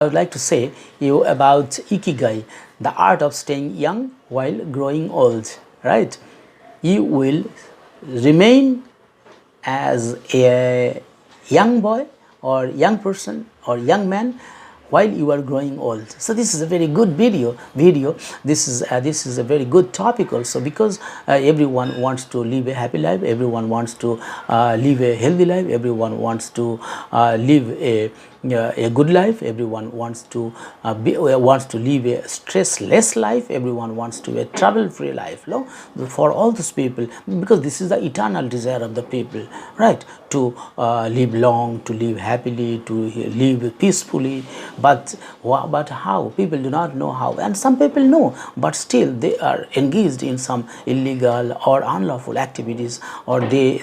I would like to say you about Ikigai, the art of staying young while growing old, right? You will remain as a young boy or young person or young man while you are growing old. So this is a very good video. This is a very good topic also, because everyone wants to live a happy life, everyone wants to live a healthy life, everyone wants to live a good life, everyone wants to live a stressless life, everyone wants to live a trouble-free life. No? For all those people, because this is the eternal desire of the people, right? To live long, to live happily, to live peacefully. But how? People do not know how, and some people know, but still they are engaged in some illegal or unlawful activities, or they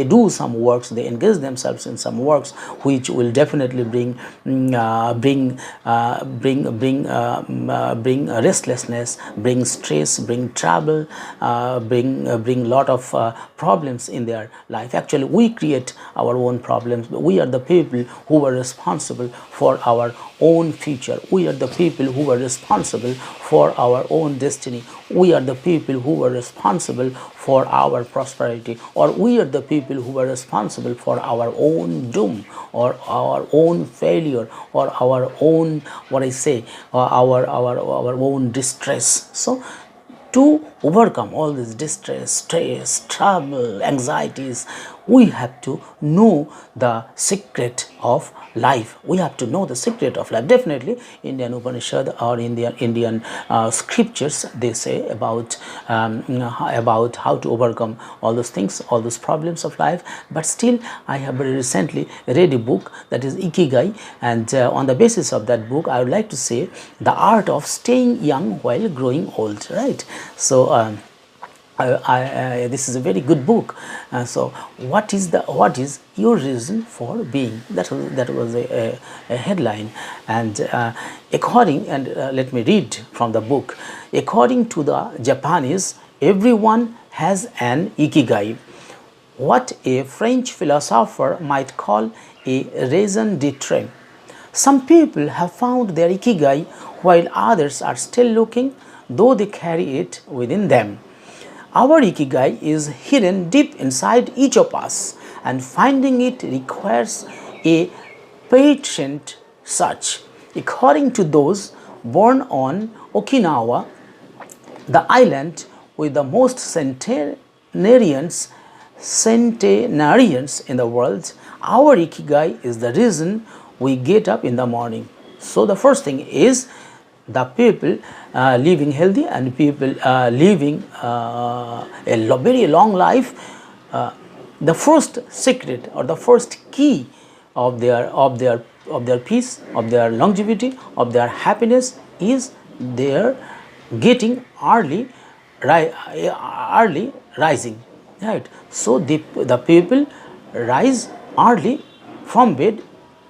do some works, they engage themselves in some works which will definitely bring restlessness, bring stress, bring trouble, bring lot of problems in their life. Actually, we create our own problems. We are the people who are responsible for our own future. We are the people who are responsible for our own destiny. We are the people who are responsible for our prosperity, or we are the people who are responsible for our own doom, or our own failure, or our own, what I say, our own distress. So to overcome all this distress, stress, trouble, anxieties, we have to know the secret of life. We have to know the secret of life. Definitely, Indian Upanishad or Indian scriptures, they say about how to overcome all those things, all those problems of life. But still, I have very recently read a book that is Ikigai, and on the basis of that book, I would like to say the art of staying young while growing old. Right? So. This is a very good book. So what is your reason for being? That was a headline, and let me read from the book. According to the Japanese, everyone has an ikigai, what a French philosopher might call a raison d'être. Some people have found their ikigai while others are still looking, though they carry it within them. Our ikigai is hidden deep inside each of us, and finding it requires a patient search. According to those born on Okinawa, the island with the most centenarians in the world, our ikigai is the reason we get up in the morning. So the first thing is the people living healthy, and people living a very long life. The first secret, or the first key of their peace, of their longevity, of their happiness, is their getting early rising. Right? So the people rise early from bed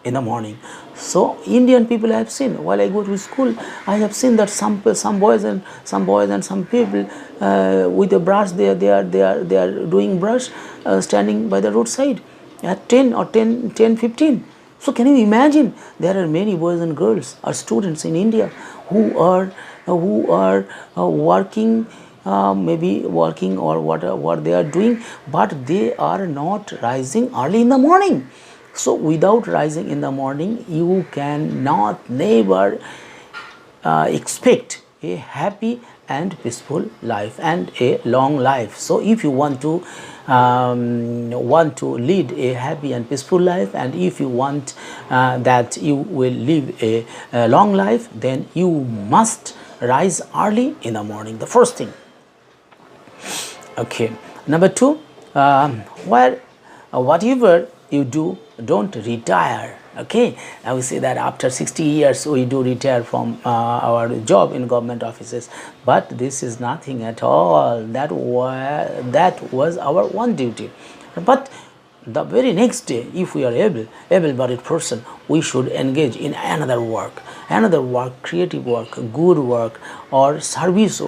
in the morning. So Indian people, I have seen while I go to school, I have seen that some boys and some people with a brush, they are doing brush, standing by the roadside at 10 or 10:15. So can you imagine? There are many boys and girls or students in India who are working, maybe working or what they are doing, but they are not rising early in the morning. So without rising in the morning, you cannot never expect a happy and peaceful life and a long life. So if you want to lead a happy and peaceful life, and if you want that you will live a long life, then you must rise early in the morning. The first thing. Okay. Number two, whatever you do, don't retire. Okay, I will say that after 60 years we do retire from our job in government offices, but this is nothing at all. That was our one duty. But the very next day, if we are able-bodied person, we should engage in another work, creative work, good work, or service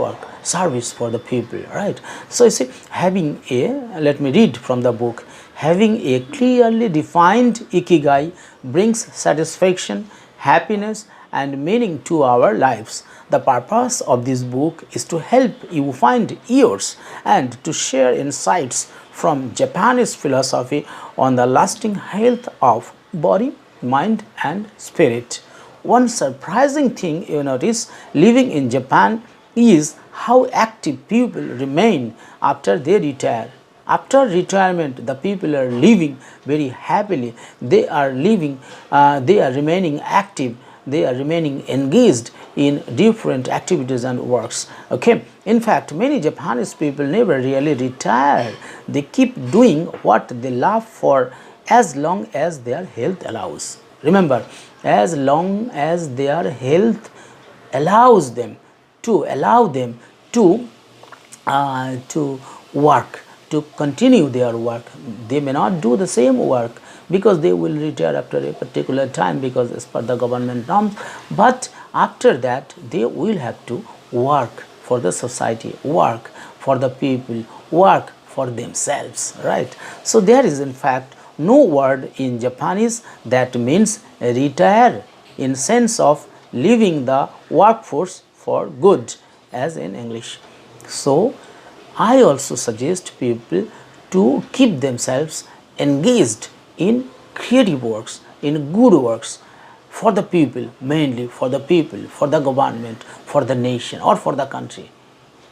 for the people, right? So you see, let me read from the book. Having a clearly defined ikigai brings satisfaction. happiness, and meaning to our lives. The purpose of this book is to help you find yours and to share insights from Japanese philosophy on the lasting health of body, mind, and spirit. One surprising thing you notice living in Japan is how active people remain after they retire. After retirement, the people are living very happily. They are living, they are remaining active. They are remaining engaged in different activities and works. Okay. In fact, many Japanese people never really retire. They keep doing what they love for as long as their health allows. Remember, as long as their health allows them to work, to continue their work. They may not do the same work because they will retire after a particular time, because as per the government norms, but after that they will have to work for the society, work for the people, work for themselves, right? So there is in fact no word in Japanese that means retire in sense of leaving the workforce for good as in English. So I also suggest people to keep themselves engaged in creative works, in good works for the people, mainly for the people, for the government, for the nation, or for the country.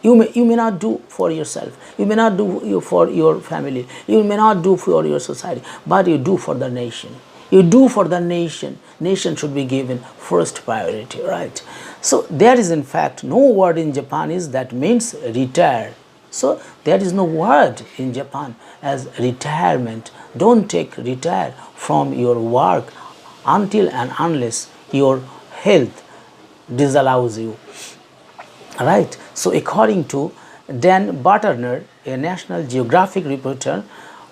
You may not do for yourself, you may not do for your family, you may not do for your society, but you do for the nation. You do for the nation. Nation should be given first priority, right? So there is in fact no word in Japanese that means retire. So there is no word in Japan as retirement. Don't take retire from your work until and unless your health disallows you. Right. So according to Dan Bartner, a National Geographic reporter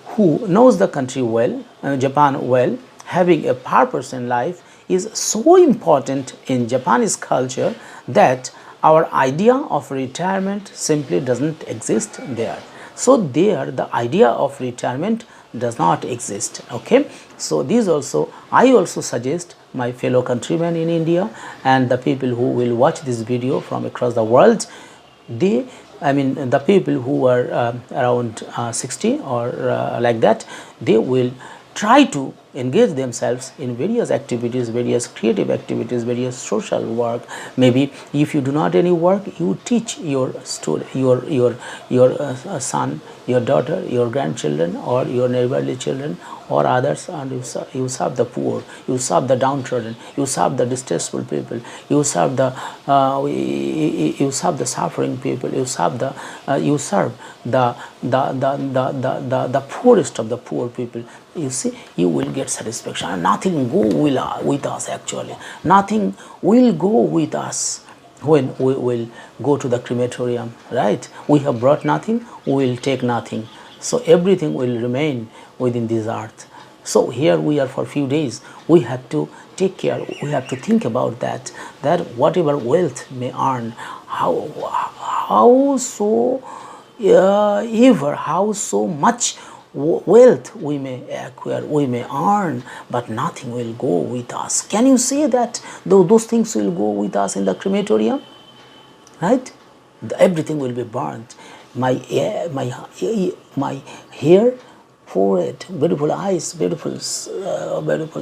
who knows the country well, Japan well, having a purpose in life is so important in Japanese culture that our idea of retirement simply doesn't exist there. So there the idea of retirement does not exist. Okay. So these also, I also suggest my fellow countrymen in India and the people who will watch this video from across the world, the people who are around 60 or like that, they will try to engage themselves in various activities, various creative activities, various social work. Maybe if you do not any work, you teach your student, your son, your daughter, your grandchildren, or your neighborly children, or others, and you serve the poor, you serve the downtrodden, you serve the distressful people, you serve the suffering people, you serve the poorest of the poor people. You see, you will get satisfaction, and nothing go with us actually. Nothing will go with us when we will go to the crematorium, right? We have brought nothing, we will take nothing. So everything will remain within this earth. So here we are for a few days. We have to take care, we have to think about that whatever wealth may earn, how so much wealth we may acquire, we may earn, but nothing will go with us. Can you say that those things will go with us in the crematorium? Right? Everything will be burnt. My hair, forehead, beautiful eyes, beautiful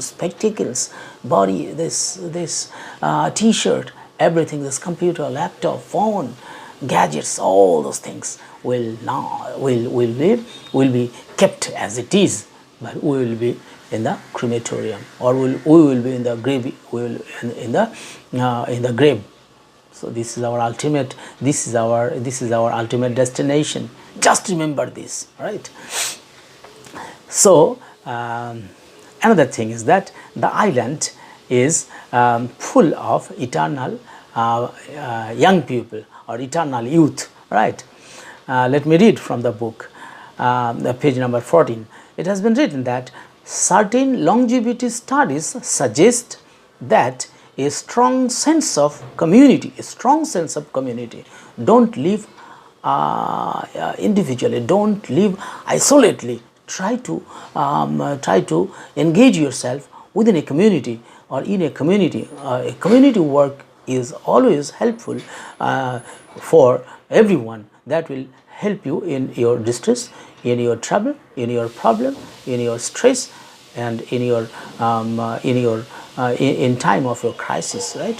spectacles, body, this t-shirt, everything, this computer, laptop, phone, gadgets, all those things will be kept as it is, but we will be in the crematorium, or we will be in the grave. We will in the grave. So this is our ultimate. This is our ultimate destination. Just remember this, right? So another thing is that the island is full of eternal young people or eternal youth, right? Let me read from the book, page number 14. It has been written that certain longevity studies suggest that a strong sense of community, don't live individually, don't live isolatedly. Try to engage yourself within a community. or in a community. Community work is always helpful for everyone. That will help you in your distress, in your trouble, in your problem, in your stress, and in your in time of your crisis, right?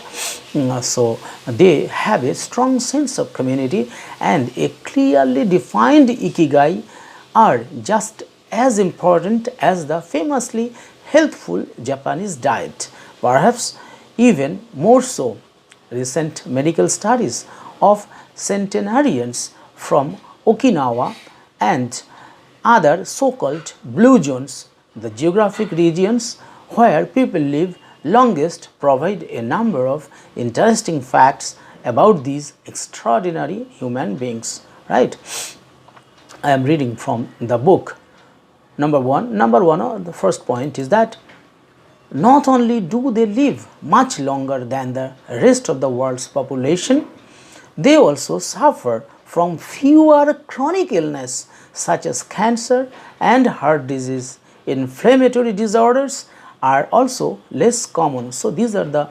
So they have a strong sense of community, and a clearly defined ikigai are just as important as the famously healthful Japanese diet, perhaps even more so. Recent medical studies of centenarians from Okinawa and other so-called blue zones, the geographic regions where people live longest, provide a number of interesting facts about these extraordinary human beings, right? I am reading from the book. Number one, the first point is that not only do they live much longer than the rest of the world's population, they also suffer from fewer chronic illness such as cancer and heart disease. Inflammatory disorders are also less common. So these are the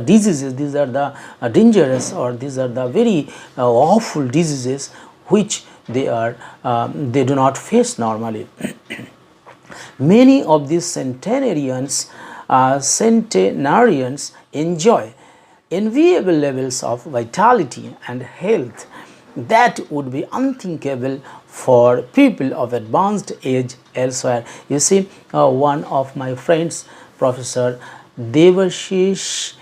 diseases, these are the dangerous, or these are the very awful diseases which they do not face normally. Many of these centenarians enjoy enviable levels of vitality and health that would be unthinkable for people of advanced age elsewhere. You see, one of my friends, Professor Devashish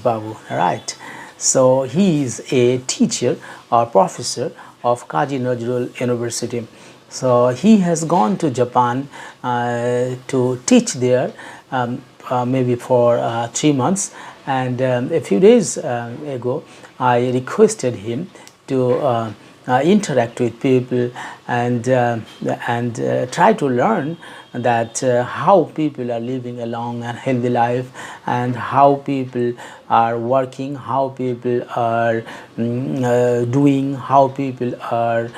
Babu, right? So he is a teacher or professor of Kaji Nazrul University. So he has gone to Japan to teach there, maybe for 3 months, and a few days ago I requested him to interact with people and try to learn that how people are living a long and healthy life, and how people are working, how people are doing, how people are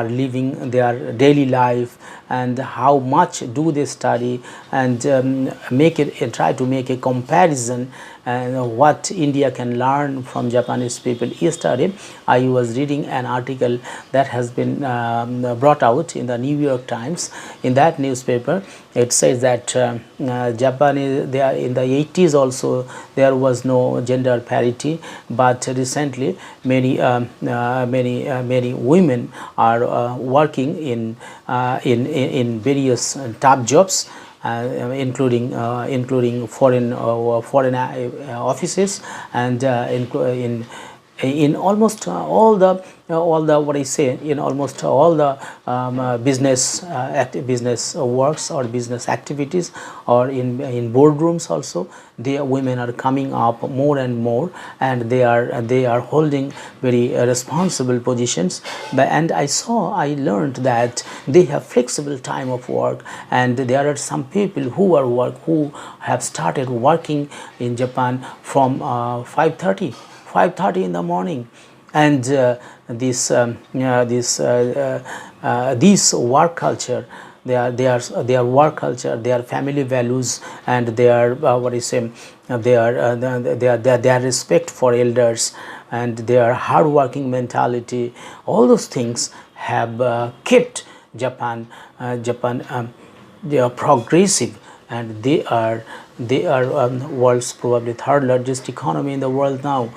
living their daily life, and how much do they study, and try to make a comparison and what India can learn from Japanese people. Yesterday I was reading an article that has been brought out in the New York Times. In that newspaper it says that Japanese, they are in the 80s also there was no gender parity, but recently many women are working in various top jobs, including foreign offices, and in almost all the what I say, in almost all the business works or business activities, or in boardrooms also, women are coming up more and more, and they are holding very responsible positions. And I learned that they have flexible time of work, and there are some people who have started working in Japan from 5:30 in the morning, and this work culture, their work culture, their family values, and their what I say, their respect for elders, and their hard-working mentality, all those things have kept Japan they are progressive, and they are world's probably third largest economy in the world now.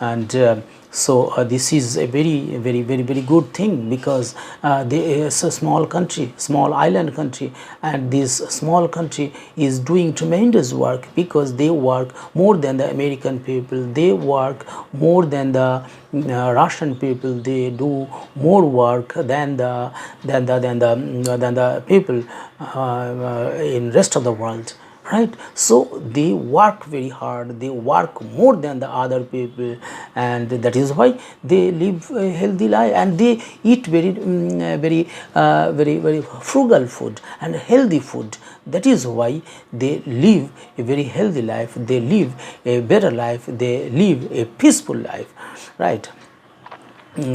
And so this is a very good thing, because it's a small country, small island country, and this small country is doing tremendous work, because they work more than the American people, they work more than the Russian people, they do more work than the people in rest of the world, right? So they work very hard, they work more than the other people, and that is why they live a healthy life, and they eat very frugal food and healthy food. That is why they live a very healthy life, they live a better life, they live a peaceful life, right?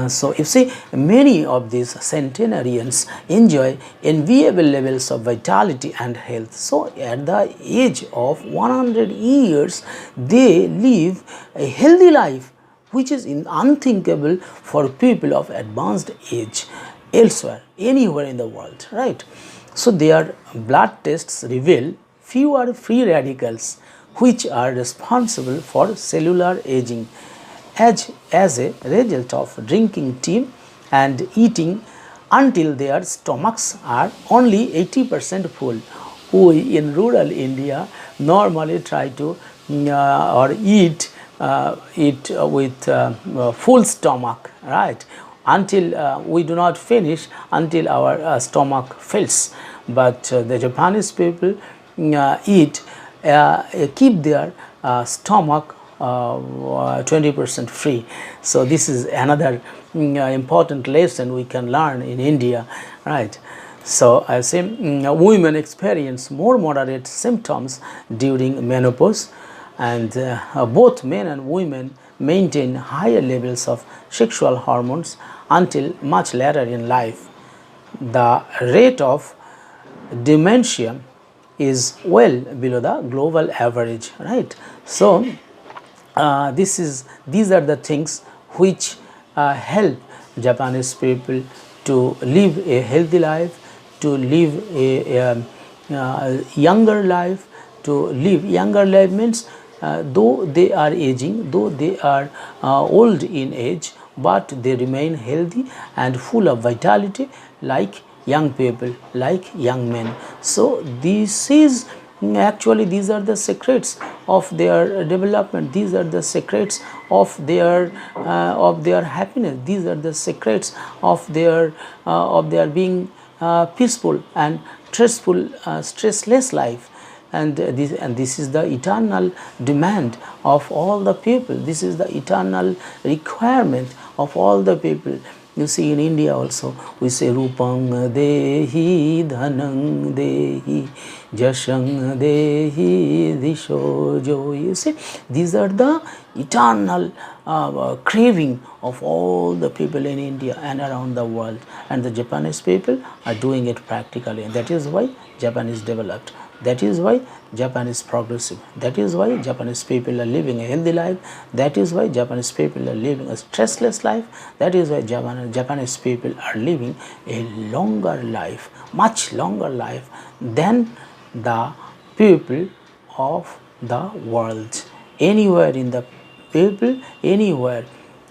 So you see, many of these centenarians enjoy enviable levels of vitality and health. So at the age of 100 years, they live a healthy life, which is unthinkable for people of advanced age elsewhere, anywhere in the world, right? So their blood tests reveal fewer free radicals, which are responsible for cellular aging as a result of drinking tea and eating until their stomachs are only 80% full. We in rural India normally try to or eat with full stomach, right? Until we do not finish, until our stomach fills. But the Japanese people keep their stomach 20% free. So this is another important lesson we can learn in India, right? So I say women experience more moderate symptoms during menopause, and both men and women maintain higher levels of sexual hormones until much later in life. The rate of dementia is well below the global average, right? So these are the things which help Japanese people to live a healthy life, to live a younger life. To live younger life means though they are aging, though they are old in age, but they remain healthy and full of vitality like young people, like young men. So this is actually, these are the secrets of their development. These are the secrets of their happiness. These are the secrets of their being peaceful and stressless life. And this is the eternal demand of all the people. This is the eternal requirement of all the people. You see, in India also we say Rupang Dehi Dhanang Dehi Jashang Dehi Dishojo. You see, these are the eternal craving of all the people in India and around the world, and the Japanese people are doing it practically, and that is why Japan is developed. That is why Japan is progressive. That is why Japanese people are living a healthy life. That is why Japanese people are living a stressless life. That is why Japanese people are living a longer life, much longer life than the people of the world. Anywhere in the anywhere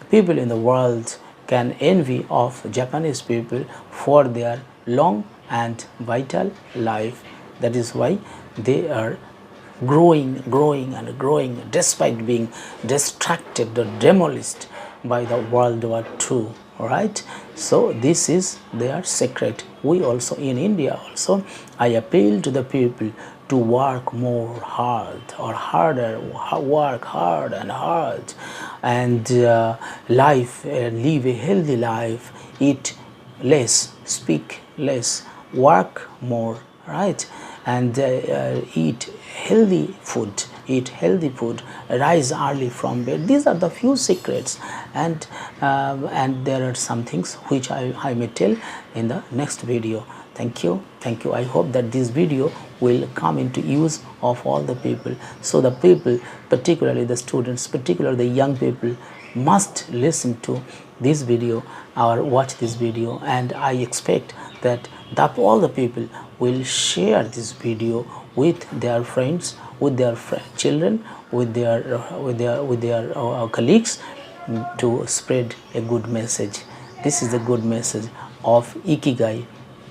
people in the world can envy of Japanese people for their long and vital life. That is why they are growing and growing despite being distracted or demolished by the World War II. Right? So this is their secret. We also in India also, I appeal to the people to work more hard or harder, work hard and hard, and live a healthy life, eat less, speak less, work more, right? And eat healthy food, rise early from bed. These are the few secrets, and there are some things which I may tell in the next video. Thank you. I hope that this video will come into use of all the people, so the people, particularly the students, particularly the young people, must listen to this video or watch this video. And I expect that all the people will share this video with their friends, with their children, with their colleagues, to spread a good message. This is a good message of Ikigai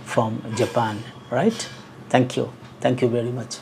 from Japan, right? Thank you very much.